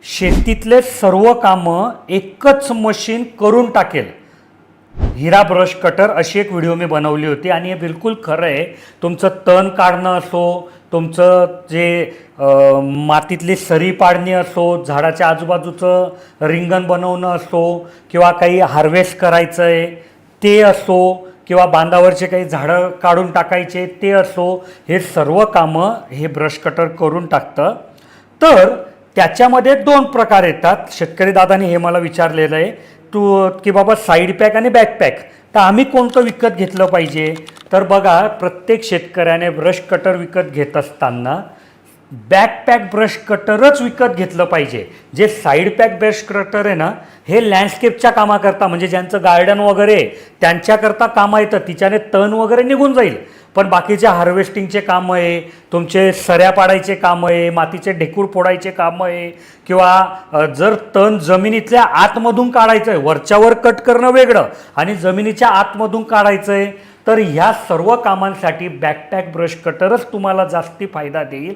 शेतीतले सर्व कामं एकच मशीन करून टाकेल हिरा ब्रश कटर अशी एक व्हिडिओ मी बनवली होती आणि हे बिलकुल खरं आहे। तुमचं तण काढणं असो, तुमचं जे मातीतली सरी पाडणी असो, झाडाच्या आजूबाजूचं रिंगण बनवणं असो किंवा काही हार्वेस्ट करायचं आहे ते असो किंवा बांधावरचे काही झाडं काढून टाकायचे ते असो, हे सर्व कामं हे ब्रश कटर करून टाकतं। तर त्याच्यामध्ये दोन प्रकार येतात। शेतकरी दादाने हे मला विचारलेलं आहे की बाबा साईड पॅक आणि बॅक पॅक, तर आम्ही कोणतं विकत घेतलं पाहिजे? तर बघा, प्रत्येक शेतकऱ्याने ब्रश कटर विकत घेत असताना बॅकपॅक ब्रश कटरच विकत घेतलं पाहिजे। जे साईड पॅक ब्रश कटर आहे ना, हे लँडस्केपच्या कामाकरता, म्हणजे ज्यांचं गार्डन वगैरे त्यांच्याकरता कामं येतं, तिच्याने तण वगैरे निघून जाईल। पण बाकीचे हार्वेस्टिंगचे कामं आहे, तुमचे सऱ्या पाडायचे कामं आहे, मातीचे ढेकूळ फोडायचे कामं आहे किंवा जर तण जमिनीतल्या आतमधून काढायचं आहे, वरच्यावर कट करणं वेगळं आणि जमिनीच्या आतमधून काढायचं आहे, तर ह्या सर्व कामांसाठी बॅकपॅक ब्रश कटरच तुम्हाला जास्ती फायदा देईल।